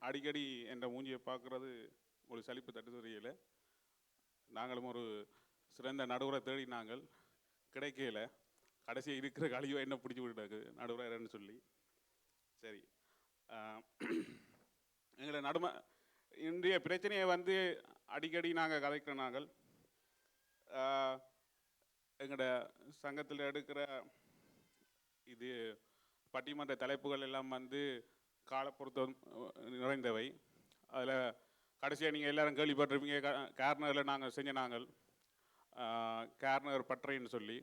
அடிக்கடி என்ற மூஞ்சியை பார்க்குறது ஒரு சலிப்பு தட்டு தெரியல. நாங்களும் ஒரு சிறந்த நடுவரை தேடினாங்கள், கிடைக்கல. கடைசியாக இருக்கிற கழிவை என்ன பிடிச்சி விட்டாக்கு நடுவரன்னு சொல்லி. சரி, எங்களை இன்றைய பிரச்சனையை வந்து அடிக்கடி நாங்கள் கதைக்கிற நாங்கள் எங்களோட சங்கத்தில் எடுக்கிற இது பட்டிமன்ற தலைப்புகள் எல்லாம் வந்து காலப்பொருத்தம் நிறைந்தவை. அதில் கடைசியாக நீங்கள் எல்லோரும் கேள்விப்பட்டிருப்பீங்க, கார்னரில் நாங்கள் செஞ்ச நாங்கள் கார்னர் பற்றைன்னு சொல்லி.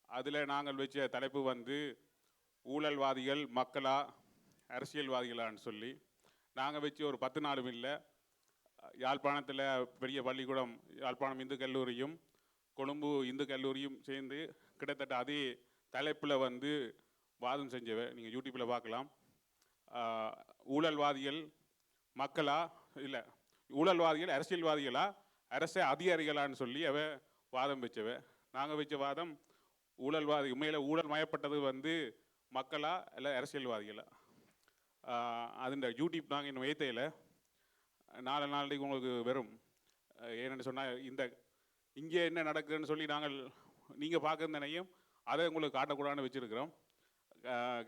அதில் நாங்கள் வச்ச தலைப்பு வந்து ஊழல்வாதிகள் மக்களா அரசியல்வாதிகளான்னு சொல்லி. நாங்கள் வச்சு ஒரு 10 நாளும் இல்லை, யாழ்ப்பாணத்தில் பெரிய பள்ளிக்கூடம் யாழ்ப்பாணம் இந்து கல்லூரியும் கொழும்பு இந்து கல்லூரியும் சேர்ந்து கிட்டத்தட்ட அதே தலைப்பில் வந்து வாதம் செஞ்சவை. நீங்கள் யூடியூப்பில் பார்க்கலாம். ஊழல்வாதிகள் மக்களா இல்லை, ஊழல்வாதிகள் அரசியல்வாதிகளா அரச அதிகாரிகளான்னு சொல்லி அவ வாதம் வச்சவை. நாங்கள் வச்ச வாதம் ஊழல்வாதி உண்மையில் ஊழல் மயப்பட்டது வந்து மக்களா இல்லை அரசியல்வாதிகளா. அதுண்ட யூடியூப் நாங்கள் இன்னும் வைத்தையில் 4 நாளைக்கு உங்களுக்கு வரும். ஏன்னு சொன்னால் இங்கே என்ன நடக்குதுன்னு சொல்லி நீங்கள் பார்க்குறதையும் அதை உங்களுக்கு காட்டக்கூடாதுன்னு வச்சுருக்கிறோம்.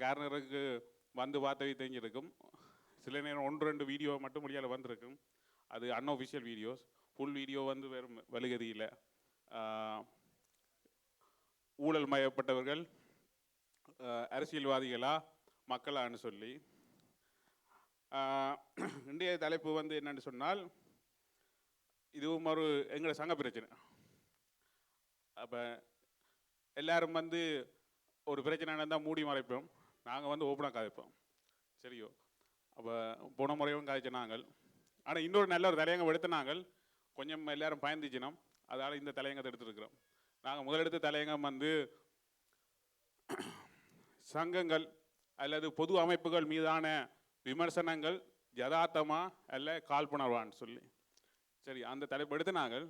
கார்னருக்கு வந்து பார்த்தவை தெரிஞ்சிருக்கும். சில நேரம் 1-2 வீடியோ மட்டும் முடியாத வந்திருக்கும். அது அன்அஃபிஷியல் வீடியோஸ். ஃபுல் வீடியோ வந்து வெறும் வலுகதியில் ஊழல் மயப்பட்டவர்கள் அரசியல்வாதிகளா மக்களான்னு சொல்லி. இன்றைய தலைப்பு வந்து என்னன்னு சொன்னால், இதுவும் ஒரு எங்களோட சங்க பிரச்சனை. அப்போ எல்லாரும் வந்து ஒரு பிரச்சனை நடந்தால் மூடி மறைப்போம், நாங்கள் வந்து ஓப்பனாக கதைப்போம். சரியோ? அப்போ போன முறையும் காய்ச்ச நாங்கள். ஆனால் இன்னொரு நல்ல ஒரு தலையங்கம் எடுத்து நாங்கள் கொஞ்சம் எல்லாரும் பயந்துச்சினோம். அதால் இந்த தலையங்கத்தை எடுத்துருக்கிறோம். நாங்கள் முதலெடுத்த தலையங்கம் வந்து சங்கங்கள் அல்லது பொது அமைப்புகள் மீதான விமர்சனங்கள் யதார்த்தமா அல்ல காழ்ப்புணர்வான்னு சொல்லி. சரி, அந்த தலைப்பு எடுத்து நாங்கள்.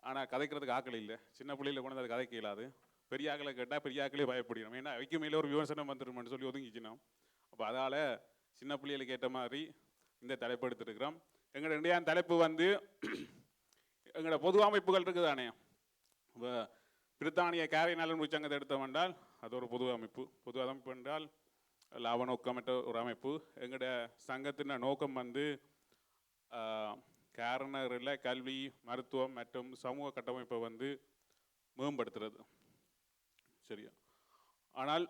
ஆனால் கதைக்கிறதுக்கு ஆக்கள் இல்லை. சின்ன பிள்ளையில் கொண்டு அது கதைக்க இயலாது. பெரிய ஆக்களை கேட்டால் பெரிய ஆக்களே பயப்படிடும். ஏன்னா வைக்க மேலே ஒரு விமர்சனம் வந்துடுமென்னு சொல்லி ஒதுங்கிச்சினோம். அப்போ அதால் சின்ன பிள்ளைகளுக்கு ஏற்ற மாதிரி இந்த தலைப்பு எடுத்துருக்கிறோம். எங்களோட இந்தியா தலைப்பு வந்து எங்களோட பொது அமைப்புகள் இருக்குது தானே. இப்போ பிரித்தானிய கேரை நலன் சங்கத்தை எடுத்தோம் என்றால் அது ஒரு பொது அமைப்பு. பொது அமைப்பு என்றால் லாப நோக்கமற்ற ஒரு அமைப்பு. எங்களோட சங்கத்தின் நோக்கம் வந்து காரணரில் கல்வி, மருத்துவம் மற்றும் சமூக கட்டமைப்பை வந்து மேம்படுத்துறது. சரியா? ஆனால்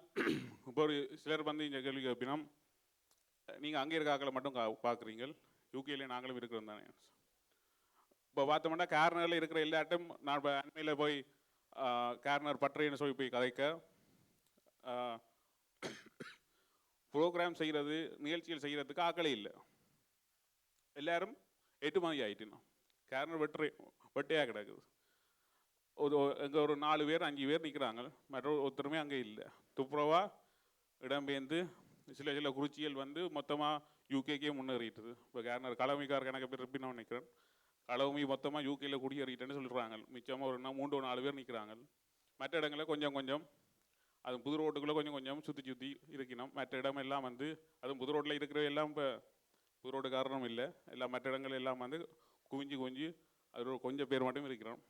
இப்போ ஒரு சிலர் வந்து இந்த கேள்வி கேட்பினோம், நீங்கள் அங்கே இருக்க ஆக்களை மட்டும் பார்க்குறீங்க, யூகேலேயே நாங்களும் இருக்கிறோம் தானே. இப்போ பார்த்தோம்னா கார்னரில் இருக்கிற எல்லாட்டும் நான் இப்போ அண்மையில் போய் கார்னர் பற்றைன்னு சொல்லி போய் கதைக்க ப்ரோக்ராம் செய்கிறது, நிகழ்ச்சிகள் செய்கிறதுக்கு ஆக்களே இல்லை. எல்லாரும் 8 மணி ஆகிட்டினோம். கார்னர் வெட்டையாக கிடக்குது. எங்கே ஒரு 4 பேர் 5 பேர் நிற்கிறாங்க, மற்ற ஒருத்தருமே அங்கே இல்லை. துப்புரவா இடம்பெயர்ந்து சில குறிச்சிகள் வந்து மொத்தமாக யூகேக்கே முன்னேறிட்டுது. இப்போ கார்னர் கலவைக்கார் கணக்கு பேர் இருப்பினோன்னு நினைக்கிறேன். கலவுமி மொத்தமாக யூகேயில் குடியேறிட்டேன்னு சொல்கிறாங்க. மிச்சமாக ஒரு 3-4 பேர் நிற்கிறாங்க. மற்ற இடங்களில் கொஞ்சம் கொஞ்சம், அது புது ரோட்டுக்குள்ளே கொஞ்சம் கொஞ்சம் சுற்றி இருக்கணும். மற்ற இடமெல்லாம் வந்து அதுவும் புது ரோட்டில் இருக்கிற எல்லாம் இப்போ புது ரோடு காரணம் இல்லை, எல்லாம் மற்ற இடங்கள் எல்லாம் வந்து குவிஞ்சு அது கொஞ்சம் பேர் மட்டும் இருக்கிறோம்.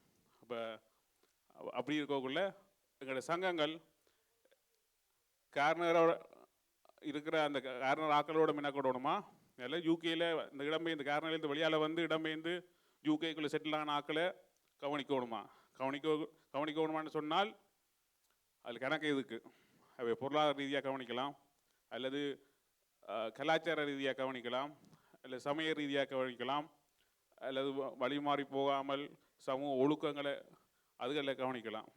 அப்போ அப்படி இருக்கக்குள்ள எங்களோட சங்கங்கள் கார்னரோட இருக்கிற அந்த கார்னர் ஆக்களோட மின்னக்கூடணுமா, இல்லை யூகேயில் இந்த இடம்பெயர்ந்து கார்னர்லேருந்து வெளியால் வந்து இடம்பெயர்ந்து யூகேக்குள்ளே செட்டில் ஆன ஆக்களை கவனிக்கணுமா? கவனிக்கணுமான்னு சொன்னால் அதில் கணக்கு இதுக்கு. அவை பொருளாதார ரீதியாக கவனிக்கலாம், அல்லது கலாச்சார ரீதியாக கவனிக்கலாம், அல்லது சமய ரீதியாக கவனிக்கலாம், அல்லது வழி மாறி போகாமல் சமூக ஒழுக்கங்களை அதுகளில் கவனிக்கலாம்.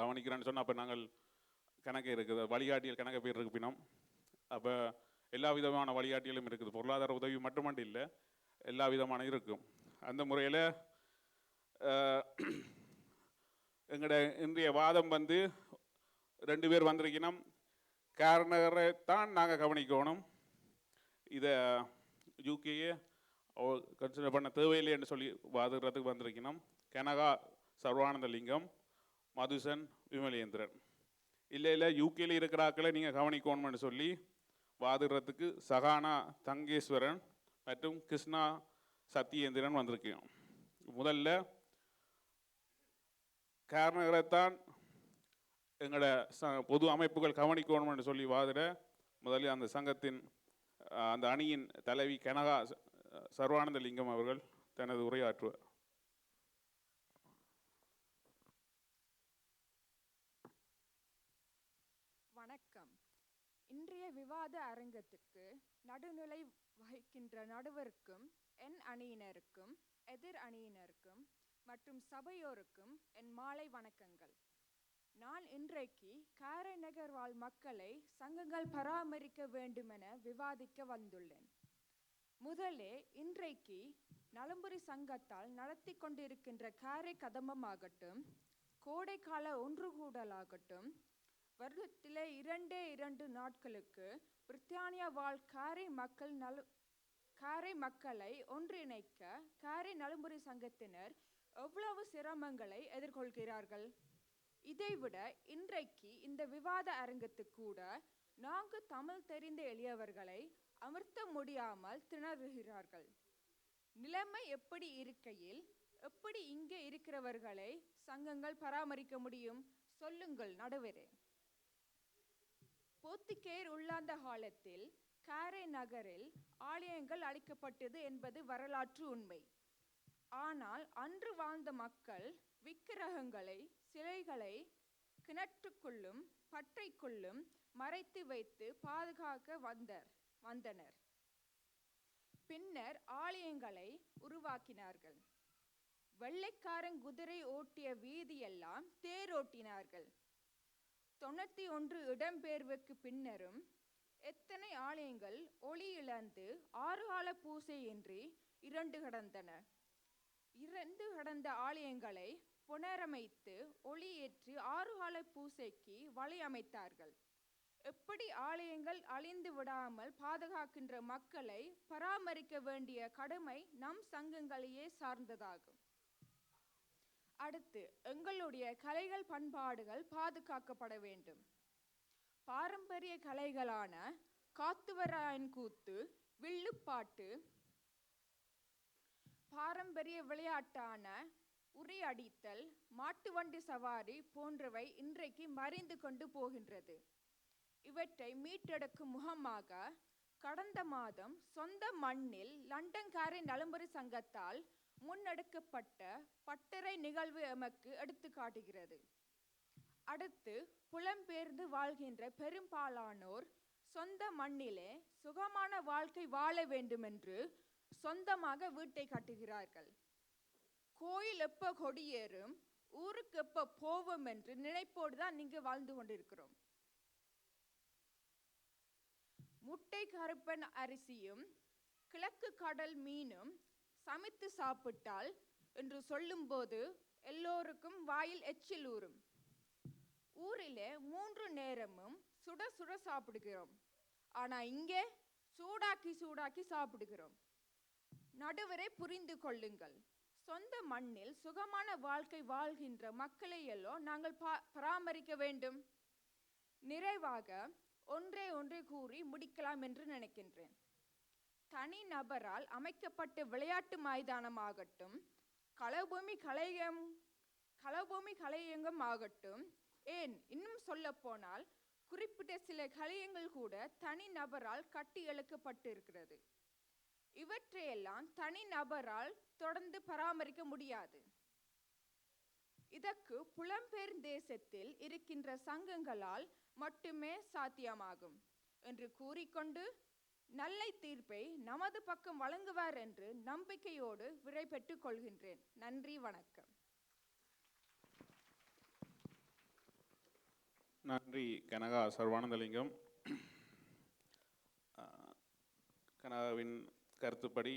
கவனிக்கிறேன்னு சொன்னால் அப்போ நாங்கள் கணக்கு இருக்குது, வழிகாட்டியல் கணக்கு பேர் இருப்பினோம். அப்போ எல்லா விதமான வழிகாட்டியலும் இருக்குது. பொருளாதார உதவி மட்டுமண்டு இல்லை, எல்லா விதமான இருக்கும். அந்த முறையில் எங்களோட இன்றைய வாதம் வந்து 2 பேர் வந்திருக்கணும். காரணரை தான் நாங்கள் கவனிக்கணும். இதை யூகேயே கன்சிடர் பண்ண தேவையில்லைன்னு சொல்லி வாதுறதுக்கு வந்திருக்கணும். கனகா சர்வானந்த லிங்கம், மதுசன் விமலேந்திரன். இல்லை யூகேயில் இருக்கிற ஆக்களை நீங்கள் கவனிக்கணும்னு சொல்லி வாதிடுறதுக்கு சகானா தங்கேஸ்வரன் மற்றும் கிருஷ்ணா சத்யேந்திரன் வந்திருக்கோம். முதல்ல காரணங்களைத்தான் எங்களோட பொது அமைப்புகள் கவனிக்கணும் என்று சொல்லி வாதிட முதலில் அந்த சங்கத்தின் அந்த அணியின் தலைவி கனகா சர்வானந்தலிங்கம் அவர்கள் தனது உரையாற்றுவார். வணக்கம். இன்றைய விவாத அரங்கத்துக்கு நடுநிலை வகிக்கின்ற நடுவருக்கும் என் அணியினருக்கும் எதிர் அணியினருக்கும் மற்றும் சபையோருக்கும் என் மாலை வணக்கங்கள். நான் இன்றைக்கு காரைநகர் வாழ் மக்களை சங்கங்கள் பராமரிக்க வேண்டுமென விவாதிக்க வந்துள்ளேன். முதலே இன்றைக்கு நலம்புரி சங்கத்தால் நடத்தி கொண்டிருக்கின்ற காரை கதம்பமாகட்டும், கோடைக்கால ஒன்றுகூடலாகட்டும், வருடத்திலே 2 நாட்களுக்கு பிரித்தானியா வாழ் காரை மக்களை ஒன்றிணைக்க காரை நலம்புரி சங்கத்தினர் எவ்வளவு சிரமங்களை எதிர்கொள்கிறார்கள். இதைவிட இன்றைக்கு இந்த விவாத அரங்கத்துக்கு கூட நான்கு தமிழ் தெரிந்த எளியவர்களை அமர்த்த முடியாமல் திணறுகிறார்கள். நிலைமை எப்படி இருக்கையில் எப்படி இங்கே இருக்கிறவர்களை சங்கங்கள் பராமரிக்க முடியும்? சொல்லுங்கள் நடுவரே. போர்த்துகேயர் உள்ளாந்த காலத்தில் காரை நகரில் ஆலயங்கள் அழிக்கப்பட்டது என்பது வரலாற்று உண்மை. ஆனால் அன்று வாழ்ந்த மக்கள் விக்கிரகங்களை, சிலைகளை கிணற்றுக்குள்ளும் பற்றைக்குள்ளும் மறைத்து வைத்து பாதுகாக்க வந்தனர். பின்னர் ஆலயங்களை உருவாக்கினார்கள். வெள்ளைக்காரன் குதிரை ஓட்டிய வீதியெல்லாம் தேரோட்டினார்கள். 91 இடம்பெயர்வுக்கு பின்னரும் எத்தனை ஆலயங்கள் ஒளி இழந்து 6 கால பூசையின்றி இருண்டு கிடந்த ஆலயங்களை புனரமைத்து ஒளியேற்றி 6 கால பூசைக்கு வழி அமைத்தார்கள். எப்படி ஆலயங்கள் அழிந்து விடாமல் பாதுகாக்கின்ற மக்களை பராமரிக்க வேண்டிய கடமை நம் சங்கங்களையே சார்ந்ததாகும். அடுத்து, எங்களுடைய கலைகள் பண்பாடுகள் பாதுகாக்கப்பட வேண்டும். பாரம்பரிய கலைகளான காத்துவராயன் கூத்து, வில்லுப்பாட்டு, பாரம்பரிய விளையாட்டான உரியடித்தல், மாட்டு வண்டி சவாரி போன்றவை இன்றைக்கு மறைந்து கொண்டு போகின்றது. இவற்றை மீட்டெடுக்கும் முகமாக கடந்த மாதம் சொந்த மண்ணில் லண்டன் காரை நலம்புரி சங்கத்தால் முன்னெடுக்கப்பட்ட பட்டறை நிகழ்வு எமக்கு எடுத்து காட்டுகிறது. அடுத்து, புலம்பெயர்ந்து வாழ்கின்ற பெரும்பாலானோர் சொந்த மண்ணிலே சுகமான வாழ்க்கை வாழ வேண்டுமென்று சொந்தமாக வீட்டை கட்டுகிறார்கள். கோயில் எப்ப கொடியேறும், ஊருக்கு எப்ப போவோம் என்று நினைப்போடு தான் இங்கு வாழ்ந்து கொண்டிருக்கிறோம். முட்டை கருப்பன் அரிசியும் கிழக்கு கடல் மீனும் சமைத்து சாப்பிட்டால் என்று சொல்லும்போது எல்லோருக்கும் வாயில் எச்சில் ஊறும். ஊரிலே 3 நேரமும் சுட சுட சாப்பிடுகிறோம். ஆனா இங்கே சூடாக்கி சாப்பிடுகிறோம். நடுவரை புரிந்து கொள்ளுங்கள். சொந்த மண்ணில் சுகமான வாழ்க்கை வாழ்கின்ற மக்களை எல்லாம் நாங்கள் பராமரிக்க வேண்டும். நிறைவாக ஒன்றை கூறி முடிக்கலாம் என்று நினைக்கின்றேன். தனி நபரால் அமைக்கப்பட்ட விளையாட்டு மைதானமாகட்டும், களபூமி கலையங்கம் ஆகட்டும், ஏன் இன்னும் சொல்ல போனால் குறிப்பிட்ட சில கலையங்கள் கூட தனி நபரால் கட்டி எழுக்கப்பட்டிருக்கிறது. இவற்றையெல்லாம் தனி நபரால் தொடர்ந்து பராமரிக்க முடியாது. இதற்கு புலம்பெயர் தேசத்தில் இருக்கின்ற சங்கங்களால் மட்டுமே சாத்தியமாகும் என்று கூறிக்கொண்டு நல்ல தீர்ப்பை நமது பக்கம் வழங்குவார் என்று நம்பிக்கையோடு விடை பெற்றுக் கொள்கின்றேன். நன்றி, வணக்கம். நன்றி கனகா சர்வானந்தலிங்கம். கனகாவின் கருத்துப்படி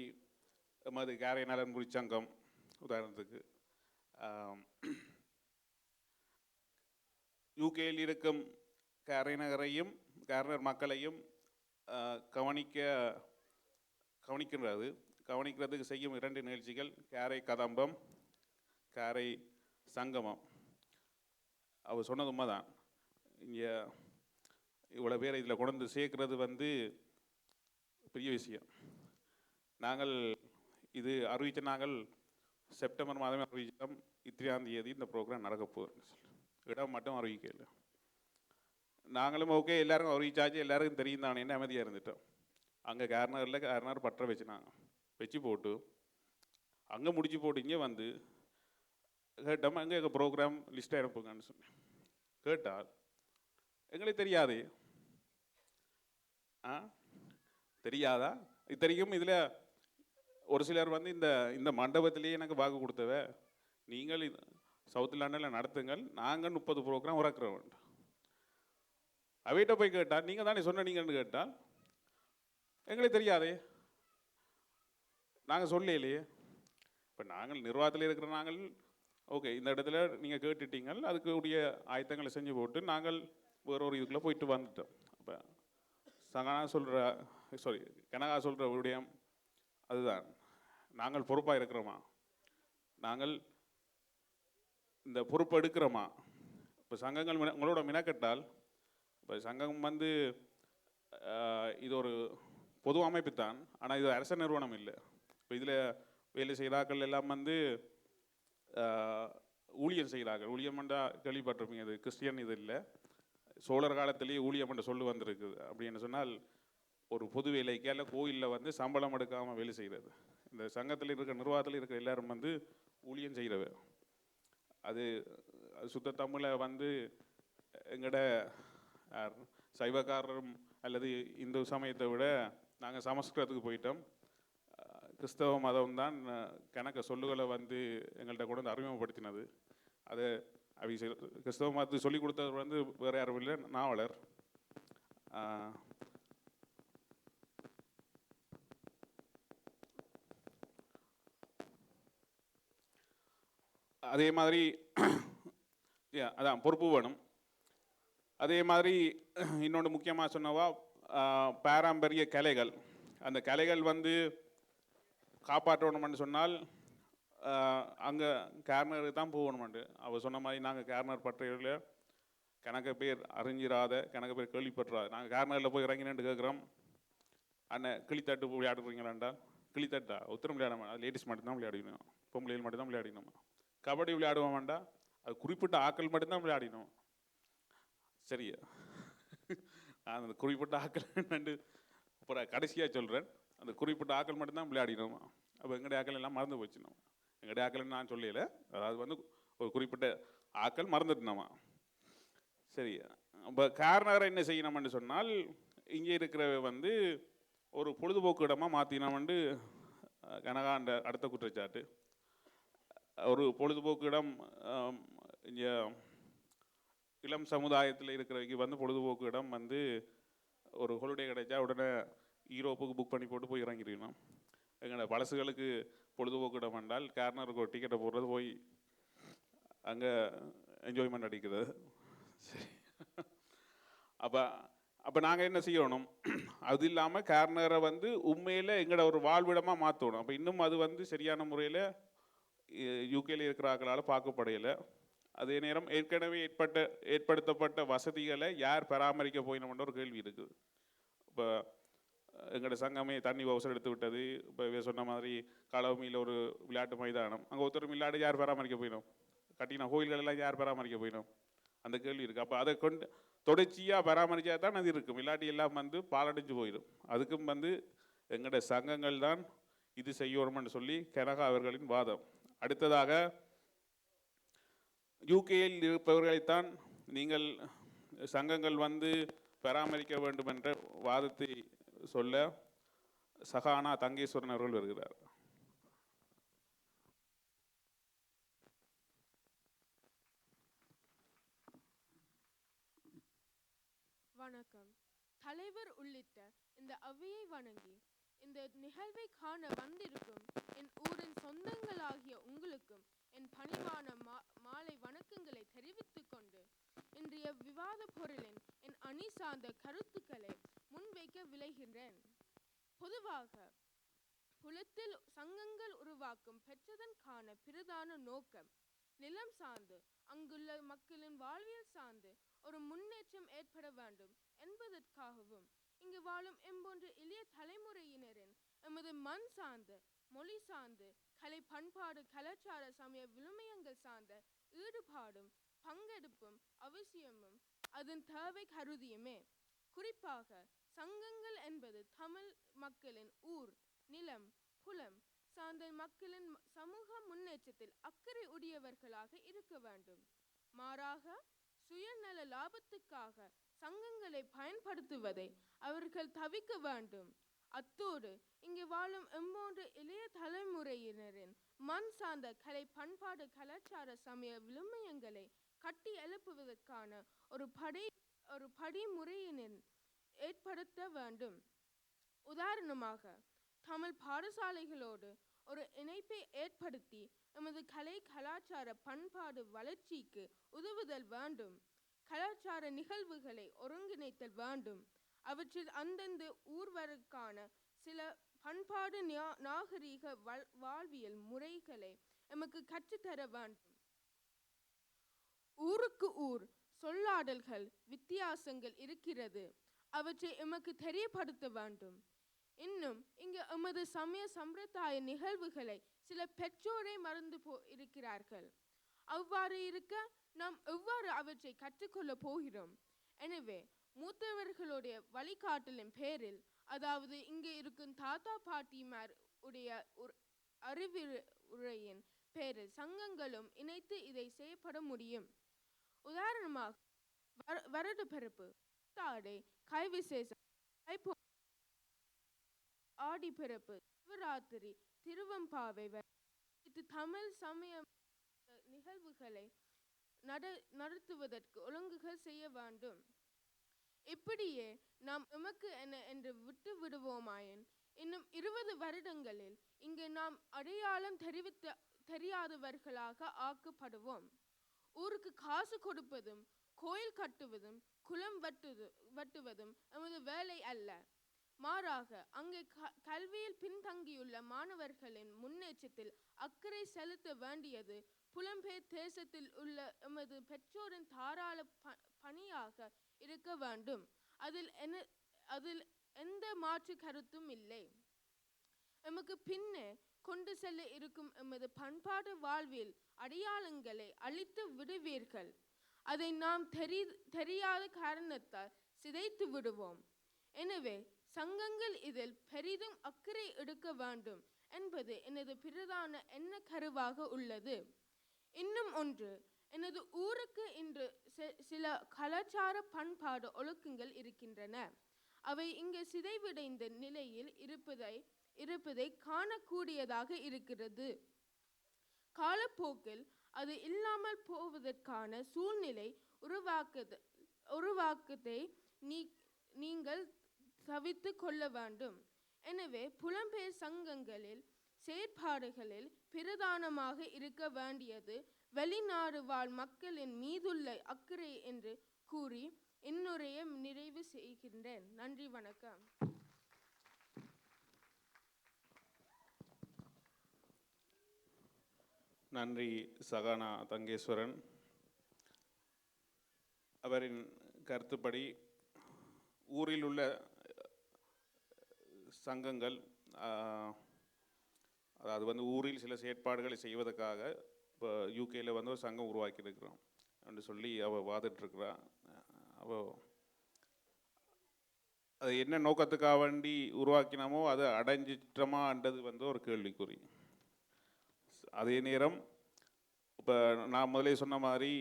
எமது காரை நலன்புரி சங்கம் உதாரணத்துக்கு யூகேயில் இருக்கும் காரை நகரையும் காரைநகர் மக்களையும் கவனிக்கிறதுக்கு செய்யும் 2 நிகழ்ச்சிகள் காரை கதம்பம், காரை சங்கமம். அவர் சொன்னது உண்மைதான். இங்கே இவ்வளோ பேரை இதில் கொண்டு வந்து சேர்க்கறது வந்து பெரிய விஷயம். நாங்கள் இது அறிவித்த நாங்கள் செப்டம்பர் மாதமே அறிவித்தோம், 3ஆம் தேதி இந்த ப்ரோக்ராம் நடக்க போகுது. இடம் மட்டும் அறிவிக்கல. நாங்களும் ஓகே எல்லாருக்கும் அறிவிச்சாச்சு, எல்லாருக்கும் தெரியும் தானேன்னு அமைதியாக இருந்துட்டோம். அங்கே கேர்னர் பற்ற வச்சுனாங்க, வச்சு போட்டு அங்கே முடிச்சு போட்டு இங்கே வந்து கேட்டோம், அங்கே எங்கள் ப்ரோக்ராம் லிஸ்ட்டை அனுப்புங்கன்னு சொன்னேன். கேட்டால் எங்களுக்கு தெரியாது. தெரியாதா? இத்தனைக்கும் இதில் ஒரு சிலர் வந்து இந்த மண்டபத்திலேயே எனக்கு வாக்கு கொடுத்தவ, நீங்கள் சவுத் லண்டனில் நடத்துங்கள், நாங்கள் 30 ப்ரோக்ராம் உறக்கிறோம். அவைகிட்ட போய் கேட்டால் நீங்கள் தானே சொன்னீங்கன்னு கேட்டால் எங்களுக்கு தெரியாதே, நாங்கள் சொல்லலையே. இப்போ நாங்கள் நிர்வாகத்தில் இருக்கிற நாங்கள் ஓகே இந்த இடத்துல நீங்கள் கேட்டுட்டீங்கள், அதுக்கு உடைய ஆயத்தங்களை செஞ்சு போட்டு நாங்கள் வேற ஒரு இதுக்குள்ளே போயிட்டு வந்துட்டோம். அப்போ கனகா சொல்கிற விடயம் அதுதான், நாங்கள் பொறுப்பாக இருக்கிறோமா, நாங்கள் இந்த பொறுப்பு எடுக்கிறோமா. இப்போ சங்கங்கள் உங்களோட மினக்கட்டால், இப்போ சங்கம் வந்து இது ஒரு பொது அமைப்பு தான், ஆனால் இது அரச நிறுவனம் இல்லை. இப்போ இதில் வேலை செய்கிறார்கள் எல்லாம் வந்து ஊழியம் செய்கிறார்கள். ஊழியம் பண்ணால் கேள்விப்பட்டிருப்பீங்க, அது கிறிஸ்டியன் இது இல்லை, சோழர் காலத்திலேயே ஊழியம் பண்ண சொல்லு வந்திருக்குது. அப்படின்னு சொன்னால் ஒரு பொது வேலைக்கு அல்ல கோயிலில் வந்து சம்பளம் எடுக்காமல் வேலை செய்கிறது. இந்த சங்கத்தில் இருக்கிற நிர்வாகத்தில் இருக்கிற எல்லாரும் வந்து ஊழியம் செய்கிறவ. அது சுத்த தமிழை வந்து எங்கட சைவக்காரரும் அல்லது இந்து சமயத்தை விட நாங்கள் சமஸ்கிருதத்துக்கு போயிட்டோம். கிறிஸ்தவ மதம் தான் கணக்க சொல்லுகளை வந்து எங்கள்கிட்ட கூட வந்து அறிமுகப்படுத்தினது. அது கிறிஸ்தவ மதத்துக்கு சொல்லிக் கொடுத்தவர் வந்து வேறு யாரும் இல்லை, நாவலர். அதே மாதிரி அதான் பொறுப்பு வேணும். அதே மாதிரி இன்னொன்று முக்கியமாக சொன்னவா பாரம்பரிய கலைகள், அந்த கலைகள் வந்து காப்பாற்றணும்னு சொன்னால் அங்கே கேர்னருக்கு தான் போகணுமெண்டு அவர் சொன்ன மாதிரி. நாங்கள் கேர்னர் பற்றையில் கணக்கு பேர் அறிஞ்சிராத, கணக்கு பேர் கேள்விப்பட்டுறாது. நாங்கள் கேர்னரில் போய் இறங்கினு கேட்குறோம், அண்ணன் கிளித்தட்டு விளையாடுறீங்களாண்டா, கிளித்தட்டா உத்தரம் விளையாட, அது லேடிஸ் மட்டும்தான் விளையாடிக்கணும், பொம்பளைகள் மட்டும்தான் விளையாடினோம். கபடி விளையாடுவோம் வேண்டாம், அது குறிப்பிட்ட ஆக்கள் மட்டும்தான் விளையாடினோம். சரியா, அந்த குறிப்பிட்ட ஆக்கள் நண்டு அப்புறம் கடைசியாக சொல்கிறேன், அந்த குறிப்பிட்ட ஆக்கள் மட்டும்தான் விளையாடினோம். அப்போ எங்களுடைய ஆக்கள் எல்லாம் மறந்து போச்சுனோம். எங்களுடைய ஆக்கள்னு நான் சொல்லலை, அதாவது வந்து ஒரு குறிப்பிட்ட ஆக்கள் மறந்துட்டோமா. சரி, இப்போ காரணரை என்ன செய்யணும்னு சொன்னால், இங்கே இருக்கிறவ வந்து ஒரு பொழுதுபோக்கு இடமாக மாற்றினோம்னு கனகாண்ட அடுத்த குற்றச்சாட்டு. ஒரு பொழுதுபோக்கு இடம் இங்கே இளம் சமுதாயத்தில் இருக்கிறவைக்கு வந்து பொழுதுபோக்கு இடம் வந்து ஒரு ஹாலிடே கிடைச்சா உடனே யூரோப்புக்கு புக் பண்ணி போட்டு போய் இறங்கிடணும். எங்களோட பழசுகளுக்கு பொழுதுபோக்கு இடம் என்றால் கேர்னருக்கு ஒரு டிக்கெட்டை போடுறது, போய் அங்கே என்ஜாய்மெண்ட் அடிக்கிறது. சரி, அப்போ நாங்கள் என்ன செய்யணும், அது இல்லாமல் கேர்னரை வந்து உண்மையில் எங்களோட ஒரு வாழ்விடமாக மாற்றணும். அப்போ இன்னும் அது வந்து சரியான முறையில் யூகேல இருக்கிற ஆக்களால் பார்க்கப்படையலை. அதே நேரம் ஏற்கனவே ஏற்படுத்தப்பட்ட வசதிகளை யார் பராமரிக்க போயினோம்ன்ற ஒரு கேள்வி இருக்குது. இப்போ எங்களோட சங்கமே தண்ணி அவசரம் எடுத்து விட்டது. இப்போ சொன்ன மாதிரி களவமியில் ஒரு விளையாட்டு மைதானம், அங்கே ஒருத்தர் விளையாடு யார் பராமரிக்க போயிடும், கட்டின கோயில்கள் எல்லாம் யார் பராமரிக்க போயிடும், அந்த கேள்வி இருக்குது. அப்போ அதை கொண்டு தொடர்ச்சியாக பராமரித்தா தான் அது இருக்கும், இல்லாட்டி எல்லாம் வந்து பாலடைஞ்சு போயிடும். அதுக்கும் வந்து எங்களோட சங்கங்கள் தான் இது செய்யணும்னு சொல்லி கனகா அவர்களின் வாதம். அடுத்ததாக யூகேயில் இருப்பவர்களைத்தான் நீங்கள் சங்கங்கள் வந்து பராமரிக்க வேண்டும் என்ற வாதத்தை சொல்ல சகானா தங்கேஸ்வரன் அவர்கள் வருகிறார். வணக்கம். தலைவர் உள்ளிட்ட இந்த அவையை வணங்கி இந்த நிகழ்வை காண வந்திருக்கும் என் ஊரின் சொந்தங்களாகிய உங்களுக்கும் என் பணிவான மாலை வணக்கங்களை தெரிவித்துக் கொண்டு இன்றைய விவாத பொருளின் என் அணி சார்ந்த கருத்துக்களை முன்வைக்க விளைகின்றேன். பொதுவாக புலத்தில் சங்கங்கள் உருவாக்கும் பெற்றதற்கான பிரதான நோக்கம் நிலம் சார்ந்து அங்குள்ள மக்களின் வாழ்வியல் சார்ந்து ஒரு முன்னேற்றம் ஏற்பட வேண்டும் என்பதற்காகவும் இங்கு வாழும் எம்போன்ற இளைய தலைமுறையினரின் எமது மண் சார்ந்த மொழி சார்ந்து கலை பண்பாடு கலாச்சார சமய விழுமியங்கள் சார்ந்த ஈடுபாடும் பங்கெடுப்பும் அவசியமும் அதன் தேவை கருதியுமே. குறிப்பாக சங்கங்கள் என்பது தமிழ் மக்களின் ஊர் நிலம் புலம் சார்ந்த மக்களின் சமூக முன்னேற்றத்தில் அக்கறை உடையவர்களாக இருக்க வேண்டும். மாறாக சுயநல லாபத்துக்காக சங்கங்களை பயன்படுத்துவதை அவர்கள் தவிர்க்க வேண்டும். அத்தோடு இங்கு வாழும் எம்போன்ற இளைய தலைமுறையினரின் மண் சார்ந்த கலை பண்பாடு கலாச்சார சமய விழுமியங்களை கட்டி எழுப்புவதற்கான ஒரு படிமுறையினர் ஏற்படுத்த வேண்டும். உதாரணமாக தமிழ் பாடசாலைகளோடு ஒரு இணைப்பை ஏற்படுத்தி எமது கலை கலாச்சார பண்பாடு வளர்ச்சிக்கு உதவுதல் வேண்டும். கலாச்சார நிகழ்வுகளை ஒருங்கிணைத்தல் வேண்டும். அவற்றில் அந்தந்த ஊர்வருக்கான சில பண்பாடு நாகரீக வாழ்வியல் முறைகளை எமக்கு கற்றுத்தர வேண்டும். ஊருக்கு ஊர் சொல்லாடல்கள் வித்தியாசங்கள் இருக்கிறது, அவற்றை எமக்கு தெரியப்படுத்த வேண்டும். இன்னும் இங்கு எமது சமய சம்பிரதாய நிகழ்வுகளை சில பெற்றோரை மறந்து இருக்கிறார்கள். அவ்வாறு இருக்க நாம் எவ்வாறு அவற்றை கற்றுக்கொள்ள போகிறோம்? எனவே மூத்தவர்களுடைய வழிகாட்டலின் பேரில், அதாவது இங்கு இருக்கும் தாத்தா பாட்டிமார் உடைய அறிவுரையின் பேரில் சங்கங்களும் இணைத்து இதை செய்யப்பட முடியும். உதாரணமாக வருட பிறப்பு, தாடை, கைவிசேஷம், ஆடி பிறப்பு, சிவராத்திரி, திருவம்பாவை இது தமிழ் சமய நிகழ்வுகளை நடத்துவதற்கு ஒழுங்குகள் செய்ய வேண்டும். இப்படியே நாம் எமக்கு என்று விட்டு விடுவோமாயின் இன்னும் 20 வருடங்களில் இங்கு நாம் அடையாளம் தெரியாதவர்களாக ஆக்கப்படுவோம். ஊருக்கு காசு கொடுப்பதும் கோயில் கட்டுவதும் குளம் வெட்டுவதும் எமது வேலை அல்ல. மாறாக அங்கே கல்வியில் பின்தங்கியுள்ள மாணவர்களின் முன்னேற்றத்தில் அக்கறை செலுத்த வேண்டியது புலம்பெயர் தேசத்தில் உள்ள எமது பெற்றோரின் தாராள பணியாக இருக்க வேண்டும். அதில் எந்த மாற்று கருத்தும் இல்லை. எமக்கு பின்னே கொண்டு செல்ல இருக்கும் எமது பண்பாடு வாழ்வில் அடையாளங்களை அழித்து விடுவீர்கள். அதை நாம் தெரியாத காரணத்தால் சிதைத்து விடுவோம். எனவே சங்கங்கள் இதில் பெரிதும் அக்கறை எடுக்க வேண்டும் என்பது எனது பிரதான எண்ண கருவாக உள்ளது. இன்னும் ஒன்று, எனது ஊருக்கு இன்று சில கலாச்சார பண்பாடு ஒழுக்கங்கள் இருக்கின்றன. அவை இங்கு சிதைவடைந்த நிலையில் இருப்பதை காணக்கூடியதாக இருக்கிறது. காலப்போக்கில் அது இல்லாமல் போவதற்கான சூழ்நிலை உருவாக்கத்தை நீங்கள் தவிர்த்து கொள்ள வேண்டும். எனவே புலம்பெயர் சங்கங்களில் செயற்பாடுகளில் பிரதானமாக இருக்க வேண்டியது வெளிநாடு வாழ் மக்களின் மீதுள்ள அக்கறை என்று கூறி இன்னுரையை நிறைவு செய்கின்றேன். நன்றி, வணக்கம். நன்றி சகானா தங்கேஸ்வரன். அவரின் கருத்துப்படி ஊரில் உள்ள சங்கங்கள், அதாவது ஊரில் சில செயற்பாடுகளை செய்வதற்காக இப்போ யூகேயில் ஒரு சங்கம் உருவாக்கியிருக்கிறோம் என்று சொல்லி அவள் வாதிட்டுருக்குறா. அவள் அது என்ன நோக்கத்துக்காக வேண்டி உருவாக்கினமோ அதை அடைஞ்சிட்டோமான்றது ஒரு கேள்விக்குறி. அதே நேரம் இப்போ நான் முதலே சொன்ன மாதிரி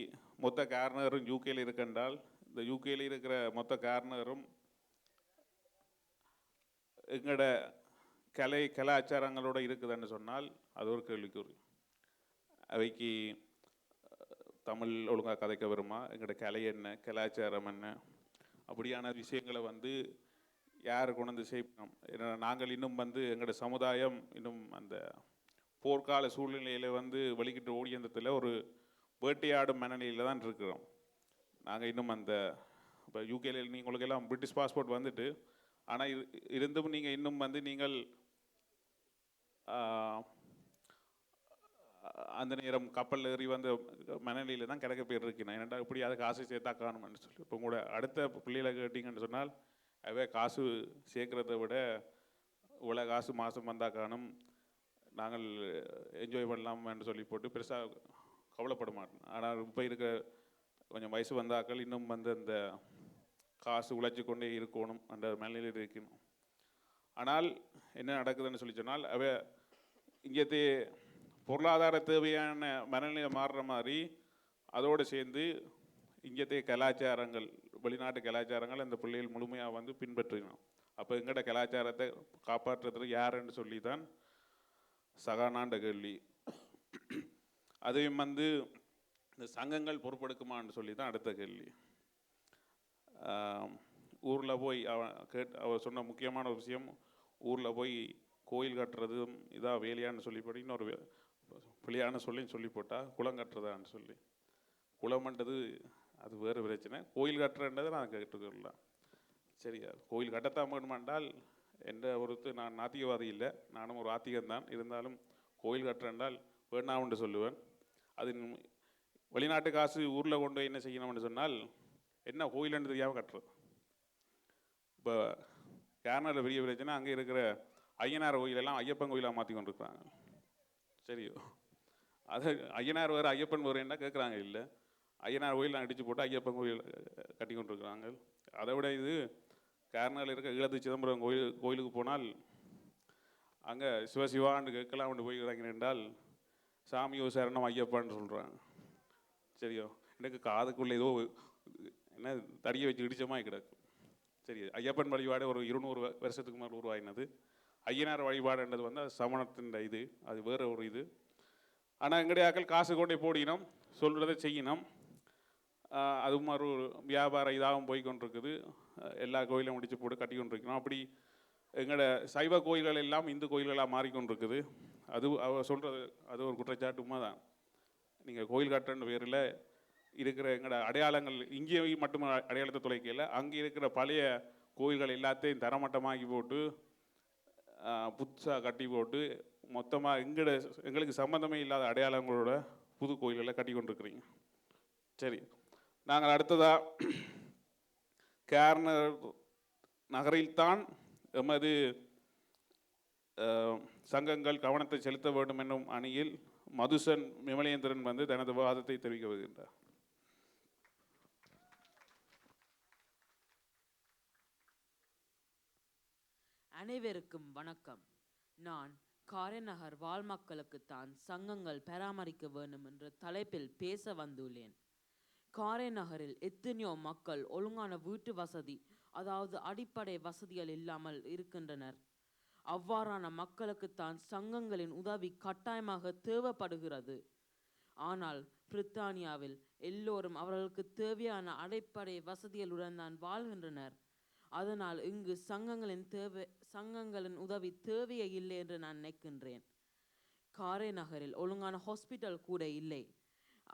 மொத்த காரணரும் யூகேயில் இருக்கின்றால் இந்த யூகேயில் இருக்கிற மொத்த காரணரும் எங்களோட கலாச்சாரங்களோடு இருக்குதுன்னு சொன்னால் அது ஒரு கேள்விக்குறி. அவைக்கு தமிழ் ஒழுங்காக கதைக்க வருமா, எங்களோட கலை என்ன, கலாச்சாரம் என்ன, அப்படியான விஷயங்களை யார் கொண்டு செய்யணும். ஏன்னா நாங்கள் இன்னும் எங்களோட சமுதாயம் இன்னும் அந்த போர்க்கால சூழ்நிலையில் வெளிக்கிட்டு ஓடியந்தத்தில் ஒரு வேட்டையாடும் மனநிலையில் தான் இருக்கிறோம். நாங்கள் இன்னும் இப்போ யூகேல உங்களுக்கெல்லாம் பிரிட்டிஷ் பாஸ்போர்ட் வந்துட்டு, ஆனால் இருந்தும் நீங்கள் இன்னும் நீங்கள் அந்த நேரம் கப்பல் ஏறி வந்த மனநிலையில் தான் கிடக்க பேர் இருக்கணும். ஏன்னா இப்படி அதை காசு சேர்த்தா காணும்னு சொல்லி இப்போ கூட அடுத்த பிள்ளைகளை கேட்டிங்கன்னு சொன்னால் அவே காசு சேர்க்கறத விட இவ்வளோ காசு மாதம் வந்தால் காணும், நாங்கள் என்ஜாய் பண்ணலாம்னு சொல்லி போட்டு பெருசாக கவலைப்பட மாட்டோம். ஆனால் இப்போ இருக்க கொஞ்சம் வயசு வந்தாக்கள் இன்னும் வந்து அந்த காசு உழைச்சி கொண்டே இருக்கணும் அந்த மனநிலையில் இருக்கணும். ஆனால் என்ன நடக்குதுன்னு சொல்லி சொன்னால் இங்கே பொருளாதார தேவையான மனநிலை மாறுற மாதிரி அதோடு சேர்ந்து இங்கேத்தே கலாச்சாரங்கள், வெளிநாட்டு கலாச்சாரங்கள் அந்த பிள்ளைகள் முழுமையாக வந்து பின்பற்றணும். அப்போ எங்கட கலாச்சாரத்தை காப்பாற்றுறதுக்கு யாருன்னு சொல்லி தான் சகானாண்ட கேள்வி. அதையும் வந்து இந்த சங்கங்கள் பொறுப்பெடுக்குமான்னு சொல்லி தான் அடுத்த கேள்வி. ஊரில் போய் அவர் சொன்ன முக்கியமான ஒரு விஷயம், ஊரில் போய் கோயில் கட்டுறதும் இதாக வேலையான்னு சொல்லிப்படி இன்னொரு பிள்ளையான சொல்லி போட்டால் குளம் கட்டுறதான்னு சொல்லி. குளம்ன்றது அது வேறு பிரச்சனை, கோயில் கட்டுறன்றதை நான் கேட்டுக்கலாம். சரியா, கோயில் கட்டத்தான் வேணுமென்றால் எந்த ஒருத்தர், நான் நாத்திகவாதி இல்லை, நானும் ஒரு ஆத்திகம்தான், இருந்தாலும் கோயில் கட்டுறேன்றால் வேணாம்னு சொல்லுவேன். அது வெளிநாட்டு காசு ஊரில் கொண்டு என்ன செய்யணும்னு சொன்னால் என்ன கோயிலுன்னு தெரியாமல் கட்டுறது. இப்போ கேரளாவில் பெரிய பிரச்சனை, அங்கே இருக்கிற ஐயனார் கோயிலெல்லாம் ஐயப்பன் கோயிலாக மாற்றி கொண்டிருக்கிறாங்க. சரியோ, அது ஐயனார் வேறு ஐயப்பன் வேறு என்ன கேட்குறாங்க, இல்லை ஐயனார் கோயிலாம் அடித்து போட்டு ஐயப்பன் கோயில் கட்டி கொண்டிருக்கிறாங்க. அதை விட இது கேரளாவில் இருக்க ஈழத்து சிதம்பரம் கோயிலுக்கு போனால் அங்கே சிவசிவான்னு கேட்கலாம்னு போய் இறங்கினால் சாமியோ சரணம் ஐயப்பான்னு சொல்கிறாங்க. சரியோ, எனக்கு காதுக்குள்ளே ஏதோ என்ன தடியை வச்சு இடிச்சமாக கிடக்கு. சரி, ஐயப்பன் வழிபாடு ஒரு 200 வருஷத்துக்கு மேலே உருவாகினது. ஐயனார் வழிபாடுன்றது வந்து அது சமணத்தின் இது, அது வேறு ஒரு இது. ஆனால் எங்களுடைய ஆக்கள் காசு கொண்டே போடினோம், சொல்கிறத செய்யணும். அது மாதிரி ஒரு வியாபார இதாகவும் போய் கொண்டிருக்குது. எல்லா கோயிலும் முடிச்சு போட்டு கட்டி கொண்டிருக்கணும். அப்படி எங்களோட சைவ கோயில்கள் எல்லாம் இந்து கோயில்களாக மாறிக்கொண்டிருக்குது. அது அவர் சொல்கிறது அது ஒரு குற்றச்சாட்டு தான். நீங்கள் கோயில் கட்டுறன்னு பேரில் இருக்கிற எங்களோட அடையாளங்கள் இங்கே மட்டும் அடையாளத்தை தொலைக்கல, அங்கே இருக்கிற பழைய கோயில்கள் எல்லாத்தையும் தரமட்டமாக்கி போட்டு புதுசாக கட்டி போட்டு மொத்தமாக எங்களுக்கு சம்மந்தமே இல்லாத அடையாளங்களோட புது கோயில்களை கட்டி கொண்டிருக்கிறீங்க. சரி, நாங்கள் அடுத்ததாக கேரள நகரில்தான் எமது சங்கங்கள் கவனத்தை செலுத்த வேண்டும் என்னும் அணியில் மதுசன் விமலேந்திரன் வந்து தனது வாதத்தை தெரிவிக்க வருகின்றார். அனைவருக்கும் வணக்கம். நான் காரைநகர் வாழ் மக்களுக்குத்தான் சங்கங்கள் பராமரிக்க வேண்டும் என்ற தலைப்பில் பேச வந்துள்ளேன். காரைநகரில் எத்தனையோ மக்கள் ஒழுங்கான வீட்டு வசதி, அதாவது அடிப்படை வசதிகள் இல்லாமல் இருக்கின்றனர். அவ்வாறான மக்களுக்குத்தான் சங்கங்களின் உதவி கட்டாயமாக தேவைப்படுகிறது. ஆனால் பிரித்தானியாவில் எல்லோரும் அவர்களுக்கு தேவையான அடிப்படை வசதிகளுடன் தான் வாழ்கின்றனர். அதனால் இங்கு சங்கங்களின் உதவி தேவையே இல்லை என்று நான் நினைக்கின்றேன். காரைநகரில் ஒழுங்கான ஹாஸ்பிட்டல் கூட இல்லை.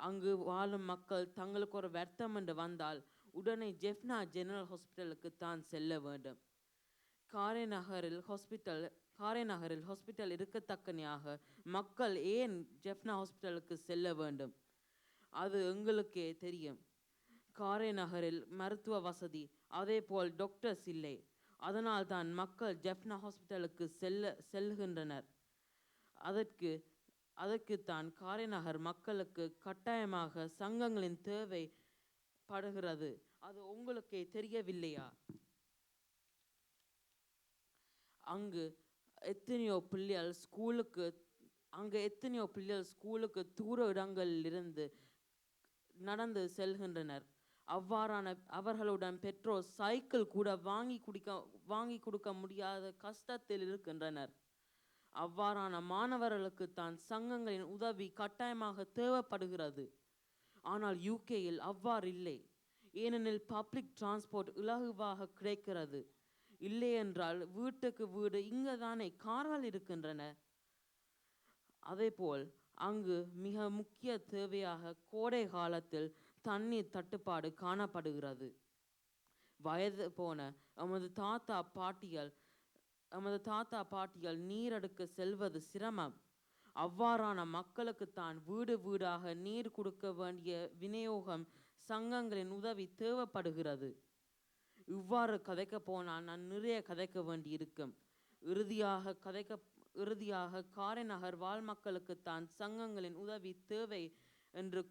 அங்கு வாழும் மக்கள் தங்களுக்கு ஒரு வருத்தம் என்று வந்தால் உடனே ஜெஃப்னா ஜெனரல் ஹாஸ்பிட்டலுக்கு தான் செல்ல வேண்டும். காரைநகரில் ஹாஸ்பிட்டல் இருக்கத்தக்கனையாக மக்கள் ஏன் ஜெஃப்னா ஹாஸ்பிட்டலுக்கு செல்ல வேண்டும்? அது எங்களுக்கே தெரியும். காரைநகரில் மருத்துவ வசதி, அதே போல் டாக்டர்ஸ் இல்லை. அதனால் தான் மக்கள் ஜெஃப்னா ஹாஸ்பிட்டலுக்கு செல்கின்றனர். அதற்குத்தான் காரைநகர் மக்களுக்கு கட்டாயமாக சங்கங்களின் தேவைப்படுகிறது. அது உங்களுக்கே தெரியவில்லையா? அங்கு எத்தனையோ பிள்ளைகள் ஸ்கூலுக்கு தூர இடங்களிலிருந்து நடந்து செல்கின்றனர். அவர்களுடன் பெற்றோர் சைக்கிள் கூட வாங்கி கொடுக்க முடியாத கஷ்டத்தில் இருக்கின்றனர். அவ்வாறான மாணவர்களுக்கு தான் சங்கங்களின் உதவி கட்டாயமாக தேவைப்படுகிறது. ஆனால் யூகேயில் அவ்வாறு இல்லை. ஏனெனில் பப்ளிக் டிரான்ஸ்போர்ட் இலகுவாக கிடைக்கிறது. இல்லை என்றால் வீட்டுக்கு வீடு இங்கே தானே கார்கள் இருக்கின்றன. அதேபோல் அங்கு மிக முக்கிய தேவையாக கோடை காலத்தில் தண்ணீர் தட்டுப்பாடு காணப்படுகிறது. வயது போன எமது தாத்தா பாட்டிகள் நீர் எடுக்க செல்வது சிரமம். அவ்வாறான மக்களுக்குத்தான் வீடு வீடாக நீர் கொடுக்க வேண்டிய விநியோகம் சங்கங்களின் உதவி தேவைப்படுகிறது. இவ்வாறு கதைக்க போனால் நான் நிறைய கதைக்க வேண்டி இருக்கும். இறுதியாக காரைநகர் வாழ் மக்களுக்குத்தான் சங்கங்களின் உதவி தேவை என்று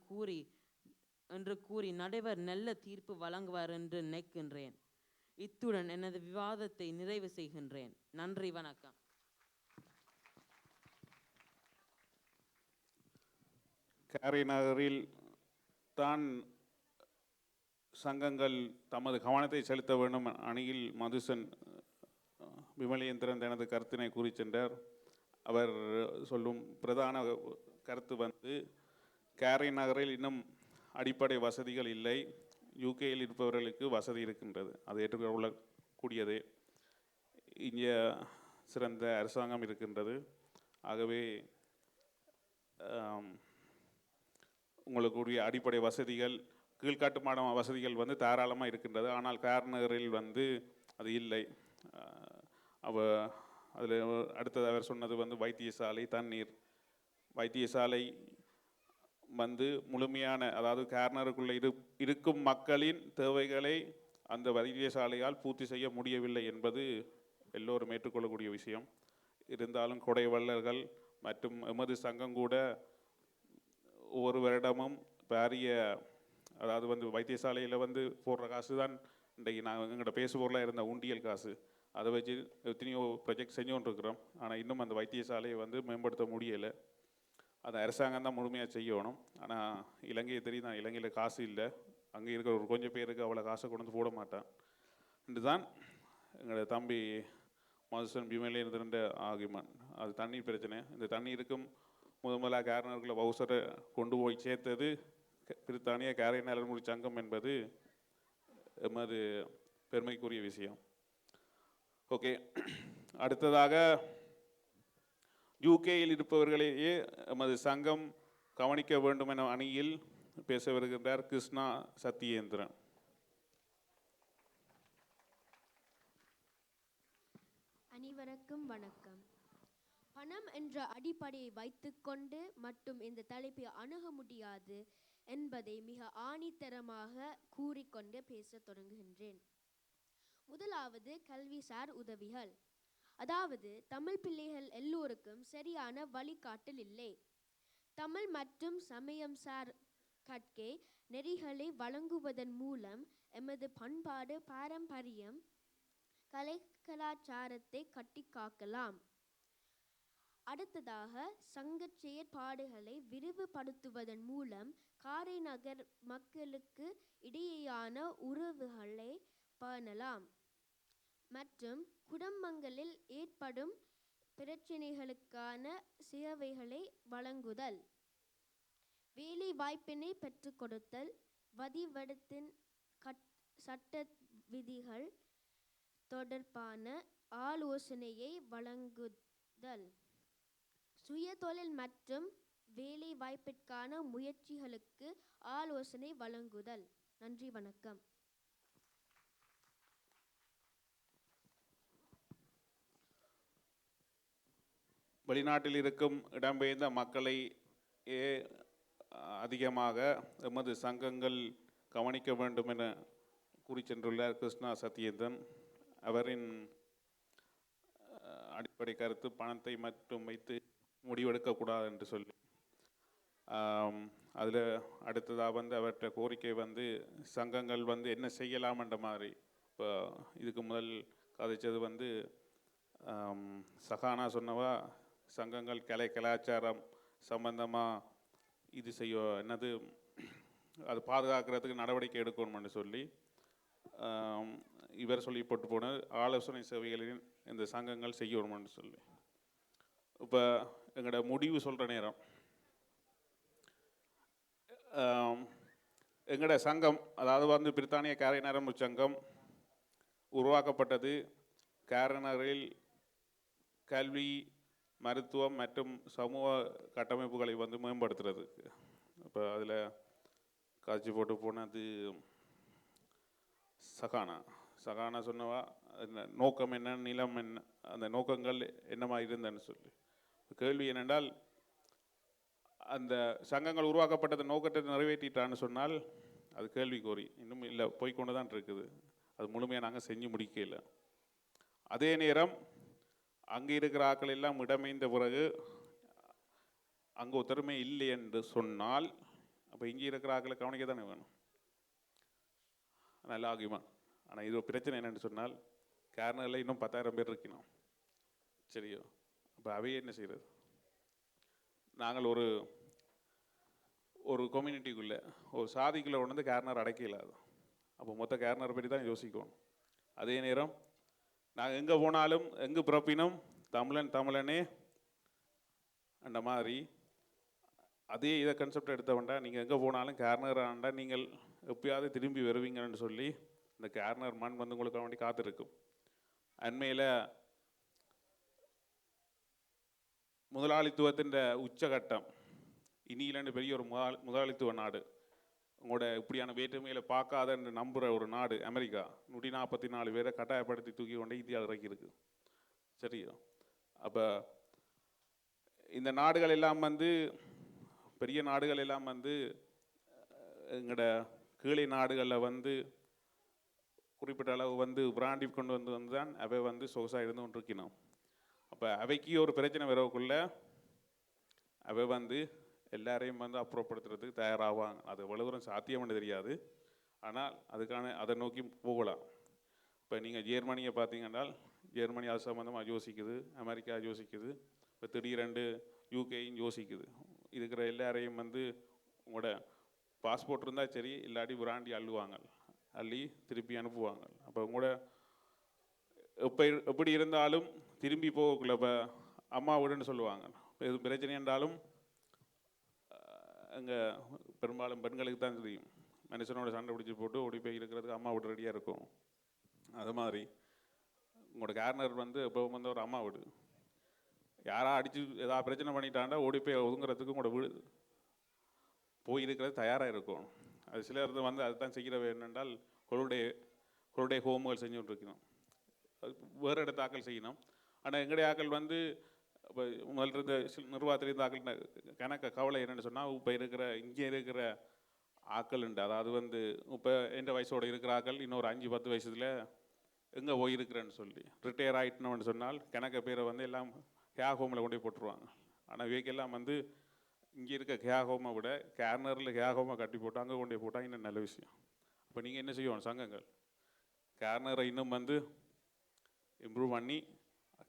கூறி நடுவர் நல்ல தீர்ப்பு வழங்குவார் என்று நினைக்கின்றேன். இத்துடன் எனது விவாதத்தை நிறைவு செய்கின்றேன். நன்றி, வணக்கம். காரைநகரில் தான் சங்கங்கள் தமது கவனத்தை செலுத்த வேண்டும் அணியில் மதுசன் விமலேந்திரன் தனது கருத்தினை கூறி சென்றார். அவர் சொல்லும் பிரதான கருத்து வந்து காரைநகரில் இன்னும் அடிப்படை வசதிகள் இல்லை. யூகேயில் இருப்பவர்களுக்கு வசதி இருக்கின்றது, அதை ஏற்றுக்கொள்ளக்கூடியதே. இங்கே சிறந்த அரசாங்கம் இருக்கின்றது. ஆகவே உங்களுக்குரிய அடிப்படை வசதிகள் கீழ்காட்டுமான வசதிகள் வந்து தாராளமாக இருக்கின்றது. ஆனால் காரைநகரில் வந்து அது இல்லை. அதில் அடுத்தது அவர் சொன்னது வந்து வைத்தியசாலை, தண்ணீர். வைத்தியசாலை வந்து முழுமையான, அதாவது காரைநகருக்குள்ளே இருக்கும் மக்களின் தேவைகளை அந்த வைத்தியசாலையால் பூர்த்தி செய்ய முடியவில்லை என்பது எல்லோரும் ஏற்றுக்கொள்ளக்கூடிய விஷயம். இருந்தாலும் கொடைவள்ளல்கள் மற்றும் எமது சங்கம் கூட ஒவ்வொரு வருடமும் பாரிய, அதாவது வந்து வைத்தியசாலையில் வந்து போடுற காசு தான் இன்றைக்கு நாங்கள் எங்கள்கிட்ட பேசுபொருளாக இருந்த உண்டியல் காசு. அதை வச்சு எத்தனையோ ப்ரொஜெக்ட் செஞ்சு கொண்டிருக்கிறோம். ஆனால் இன்னும் அந்த வைத்தியசாலையை வந்து மேம்படுத்த முடியலை. அதை அரசாங்கம் தான் முழுமையாக செய்யணும். ஆனால் இலங்கையை தெரியும் தான், இலங்கையில் காசு இல்லை. அங்கே இருக்கிற ஒரு கொஞ்சம் பேருக்கு அவ்வளோ காசை கொண்டு வந்து போட மாட்டான் என்று தான் எங்களோட தம்பி மதுசன் விமலேந்திரன் ஆகியமான். அது தண்ணீர் பிரச்சனை. இந்த தண்ணீருக்கும் முதலாக காரைநகருக்குள்ள வவுசரை கொண்டு போய் சேர்த்தது பிரித்தானிய காரைநகர் சங்கம் என்பது எமது பெருமைக்குரிய விஷயம். ஓகே, அடுத்ததாக யூகேயில் இருப்பவர்களையே எமது சங்கம் கவனிக்க வேண்டும் என அணியில் பேச வருகின்றார் கிருஷ்ணா சத்யேந்திரன். அனைவருக்கும் வணக்கம். பணம் என்ற அடிப்படையை வைத்துக்கொண்டு மட்டும் இந்த தலைப்பை அணுக முடியாது என்பதை மிக ஆணித்தரமாக கூறிக்கொண்டு பேசத் தொடங்குகின்றேன். முதலாவது கல்விசார் உதவிகள். அதாவது தமிழ் பிள்ளைகள் எல்லோருக்கும் சரியான வழிகாட்டல் இல்லை. தமிழ் மற்றும் சமயம் சார் கற்கை நெறிகளை வழங்குவதன் மூலம் எமது பண்பாடு, பாரம்பரியம், கலை கலாச்சாரத்தை கட்டி காக்கலாம். அடுத்ததாக சங்க செயற்பாடுகளை விரிவுபடுத்துவதன் மூலம் காரைநகர் மக்களுக்கு இடையேயான உறவுகளை பேணலாம். மற்றும் குடும்பங்களில் ஏற்படும் பிரச்சனைகளுக்கான சேவைகளை வழங்குதல், வேலை வாய்ப்பினை பெற்றுக் கொடுத்தல், வதிவிடத்தின் சட்ட விதிகள் தொடர்பான ஆலோசனையை வழங்குதல், சுயதொழில் மற்றும் வேலை வாய்ப்பிற்கான முயற்சிகளுக்கு ஆலோசனை வழங்குதல். நன்றி, வணக்கம். வெளிநாட்டில் இருக்கும் இடம்பெயர்ந்த மக்களை அதிகமாக எமது சங்கங்கள் கவனிக்க வேண்டும் என கூறி சென்றுள்ளார் கிருஷ்ணா சத்யேந்திரன். அவரின் அடிப்படை கருத்து பணத்தை மட்டும் வைத்து முடிவெடுக்கக்கூடாது என்று சொல்லி, அதில் அடுத்ததாக வந்து அவற்றை கோரிக்கை வந்து சங்கங்கள் வந்து என்ன செய்யலாம் என்ற மாதிரி. இப்போ இதுக்கு முதல் கதைச்சது வந்து சகானா சொன்னவா சங்கங்கள் கலை கலாச்சாரம் சம்பந்தமாக இது செய்ய என்னது அது பாதுகாக்கிறதுக்கு நடவடிக்கை எடுக்கணும்னு சொல்லி இவர் சொல்லி போட்டு போன ஆலோசனை சேவைகளின் இந்த சங்கங்கள் செய்யணும்னு சொல்லி. இப்போ எங்களோட முடிவு சொல்கிற நேரம் எங்களோட சங்கம், அதாவது வந்து பிரித்தானிய காரைநகர் சங்கம் உருவாக்கப்பட்டது காரைநகரில் கல்வி, மருத்துவம் மற்றும் சமூக கட்டமைப்புகளை வந்து மேம்படுத்துறதுக்கு. இப்போ அதில் காட்சி போட்டு போனது சகானா சொன்னவா நோக்கம் என்ன, நிலம் என்ன, அந்த நோக்கங்கள் என்னமா இருந்தன்னு சொல்லி. கேள்வி என்னென்றால் அந்த சங்கங்கள் உருவாக்கப்பட்டது நோக்கத்தை நிறைவேற்றிட்டான்னு சொன்னால் அது கேள்விக்குறி. இன்னும் இல்லை, போய்கொண்டு தான் இருக்குது. அது முழுமையாக நாங்கள் செஞ்சு முடிக்கல. அதே நேரம் அங்கே இருக்கிற ஆட்கள் எல்லாம் இடமைந்த பிறகு அங்கே ஒருத்தருமே இல்லை என்று சொன்னால் அப்போ இங்கே இருக்கிற ஆட்களை கவனிக்க தானே வேணும். நல்ல ஆகுமா? ஆனால் இது ஒரு பிரச்சனை என்னென்னு சொன்னால் கேரளில் இன்னும் 10,000 பேர் இருக்கணும். சரியோ? அப்போ அவையே என்ன செய்கிறது? நாங்கள் ஒரு ஒரு கம்யூனிட்டிக்குள்ளே ஒரு சாதிக்குள்ளே கொண்டு வந்து கேர்னர் அடைக்க இல்லாது. அப்போ மொத்த கேர்னரை பற்றி தான் யோசிக்கணும். அதே நேரம் நாங்கள் எங்கே போனாலும் எங்கே பிறப்பினும் தமிழன் தமிழனே அந்த மாதிரி அதே இதை கன்செப்ட் எடுத்த வேண்டாம். நீங்கள் எங்கே போனாலும் கேர்னர் ஆண்டா நீங்கள் எப்பயாவது திரும்பி வருவீங்கன்னு சொல்லி இந்த கேர்னர் மண் வந்து உங்களுக்கு வேண்டி காத்திருக்கும். அண்மையில் முதலாளித்துவத்தின் உச்சகட்டம் இனியிலன்னு பெரிய ஒரு முதலாளித்துவ நாடு, உங்களோட இப்படியான வேற்றுமையில பார்க்காதன்னு நம்புகிற ஒரு நாடு அமெரிக்கா 144 பேரை கட்டாயப்படுத்தி தூக்கி கொண்டு இந்தியாவில் இறக்கியிருக்கு. சரியா? அப்போ இந்த நாடுகள் எல்லாம் வந்து பெரிய நாடுகள் எல்லாம் வந்து எங்களோட கீழே நாடுகளில் வந்து குறிப்பிட்ட அளவு வந்து பிராண்டி கொண்டு வந்து தான் அவை வந்து சொகுசாக இருந்து கொண்டு இருக்கணும். அப்போ அவைக்கு ஒரு பிரச்சனை வரவுக்குள்ள அவை வந்து எல்லாரையும் வந்து அப்புறப்படுத்துறதுக்கு தயாராகுவாங்க. அது எவ்வளவு சாத்தியம்னு தெரியாது, ஆனால் அதுக்கான அதை நோக்கி போகலாம். இப்போ நீங்கள் ஜெர்மனியை பார்த்தீங்கன்னா ஜெர்மனி அது சம்மந்தமாக யோசிக்குது, அமெரிக்கா யோசிக்குது, இப்போ திடீரெண்டு யூகேயும் யோசிக்குது. இருக்கிற எல்லாரையும் வந்து உங்களோட பாஸ்போர்ட் இருந்தால் சரி, இல்லாட்டி பிராண்டி அள்ளுவாங்க, அள்ளி திருப்பி அனுப்புவாங்க. அப்போ உங்களோட எப்படி இருந்தாலும் திரும்பி போகக்குள்ள இப்போ அம்மா வீடுன்னு சொல்லுவாங்க. எது பிரச்சனை என்றாலும் அங்கே பெரும்பாலும் பெண்களுக்கு தான் தெரியும். மனுஷனோட சண்டை பிடிச்சி போட்டு ஓடி போய் இருக்கிறதுக்கு அம்மா வீடு ரெடியாக இருக்கும். அது மாதிரி உங்களோட கேர்னர் வந்து இப்போ வந்து ஒரு அம்மா வீடு. யாராக அடித்து ஏதாவது பிரச்சனை பண்ணிட்டாண்டா ஓடி போய் ஒதுங்குறதுக்கு உங்களோட வீடு போய் இருக்கிறது தயாராக இருக்கும். அது சிலர் வந்து அதுதான் செய்கிற என்னென்றால் கொள்ளுடைய ஹோம்கள் செஞ்சுட்டு இருக்கணும், வேறு இடத்த ஆக்கள் செய்யணும். ஆனால் எங்களுடைய ஆக்கள் வந்து இப்போ முதல்ல இருந்த நிர்வாகத்திலிருந்து ஆக்கள் கணக்க கவலை என்னென்னு சொன்னால் இப்போ இங்கே இருக்கிற ஆக்கள் உண்டு. அதாவது வந்து இப்போ எந்த வயசோடு இருக்கிற ஆக்கள் இன்னொரு 5-10 வயசுல எங்கே போயிருக்கிறேன்னு சொல்லி ரிட்டையர் ஆகிட்டணும்னு சொன்னால் கணக்க பேரை வந்து எல்லாம் கேர் ஹோமில் கொண்டு போய் போட்டுருவாங்க. ஆனால் இவைக்கெல்லாம் வந்து இங்கே இருக்க கேர் ஹோமை விட கேர்னரில் கேர் ஹோமை கட்டி போட்டு அங்கே கொண்டு போய் போட்டால் இன்னும் நல்ல விஷயம். இப்போ நீங்கள் என்ன செய்வோம்? சங்கங்கள் கேர்னரை இன்னும் வந்து இம்ப்ரூவ் பண்ணி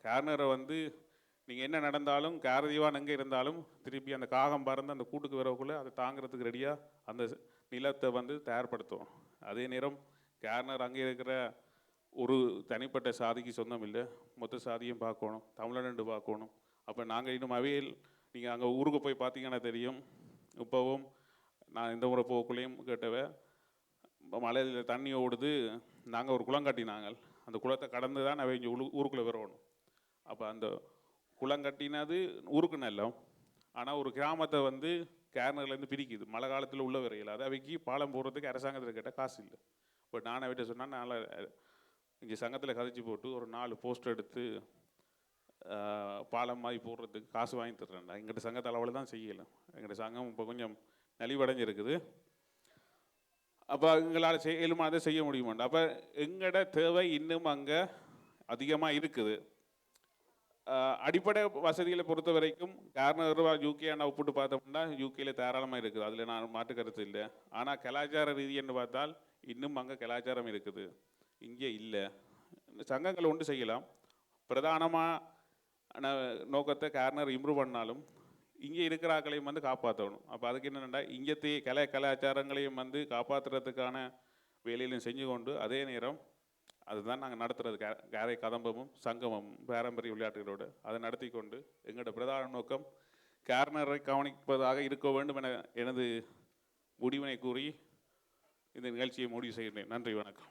கேர்னரை வந்து நீங்கள் என்ன நடந்தாலும் கேரதீவான் எங்கே இருந்தாலும் திருப்பி அந்த காகம் பறந்து அந்த கூட்டுக்கு வரக்குள்ளே அதை தாங்கிறதுக்கு ரெடியாக அந்த நிலத்தை வந்து தயார்படுத்துவோம். அதே நேரம் கேர்னர் அங்கே இருக்கிற ஒரு தனிப்பட்ட சாதிக்கு சொந்தம் இல்லை, மொத்த சாதியும் பார்க்கணும், தமிழனண்டு பார்க்கணும். அப்போ நாங்கள் இன்னும் அவையில் நீங்கள் அங்கே ஊருக்கு போய் பார்த்தீங்கன்னா தெரியும். இப்போவும் நான் இந்த முறை போக்குள்ளேயும் கேட்டவை மலையில் தண்ணி ஓடுது, நாங்கள் ஒரு குளம் கட்டினாங்க, அந்த குளத்தை கடந்து தான் அவை இங்கே ஊருக்குள்ளே வரணும். அப்போ அந்த குளம் கட்டினது ஊருக்கு நல்லம், ஆனால் ஒரு கிராமத்தை வந்து கேர்னர்லேருந்து பிரிக்குது. மழை காலத்தில் உள்ள வரையில் அது அவைக்கு பாலம் போடுறதுக்கு அரசாங்கத்தில் கேட்டால் காசு இல்லை. இப்போ நான் அவட்ட சொன்னால் நான் இங்கே சங்கத்தில் கதைச்சி போட்டு ஒரு 4 போஸ்டர் எடுத்து பாலம் மாதிரி போடுறதுக்கு காசு வாங்கி தர்றேன்டா. எங்கள்கிட்ட சங்கத்தை அளவில் தான் செய்யலை. எங்கள்கிட்ட சங்கம் இப்போ கொஞ்சம் நலிவடைஞ்சிருக்குது. அப்போ எங்களால் இயலுமானதை செய்ய முடியுமாண்டா. அப்போ எங்களோட தேவை இன்னும் அங்கே அதிகமாக இருக்குது. அடிப்படை வசதிகளை பொறுத்த வரைக்கும் கேர்னர் யூகே நான் ஒப்பிட்டு பார்த்தோம்னா யூகேயில் தாராளமாக இருக்குது, அதில் நான் மாற்று கருத்து இல்லை. ஆனால் கலாச்சார ரீதின்னு பார்த்தால் இன்னும் அங்கே கலாச்சாரம் இருக்குது, இங்கே இல்லை. சங்கங்கள் ஒன்று செய்யலாம், பிரதானமான நோக்கத்தை கேர்னர் இம்ப்ரூவ் பண்ணாலும் இங்கே இருக்கிற ஆக்களையும் வந்து காப்பாற்றணும். அப்போ அதுக்கு என்னென்னா இங்கே கலாச்சாரங்களையும் வந்து காப்பாற்றுறதுக்கான வேலையிலையும் செஞ்சு கொண்டு அதே நேரம் அதுதான் நாங்கள் நடத்துகிறது. கேரை கதம்பமும் சங்கமும் பாரம்பரிய விளையாட்டுகளோடு அதை நடத்தி கொண்டு எங்களோட பிரதான நோக்கம் கேர்னரை கவனிப்பதாக இருக்க வேண்டும் என எனது முடிவினை கூறி இந்த நிகழ்ச்சியை முடிவு செய்கிறேன். நன்றி, வணக்கம்.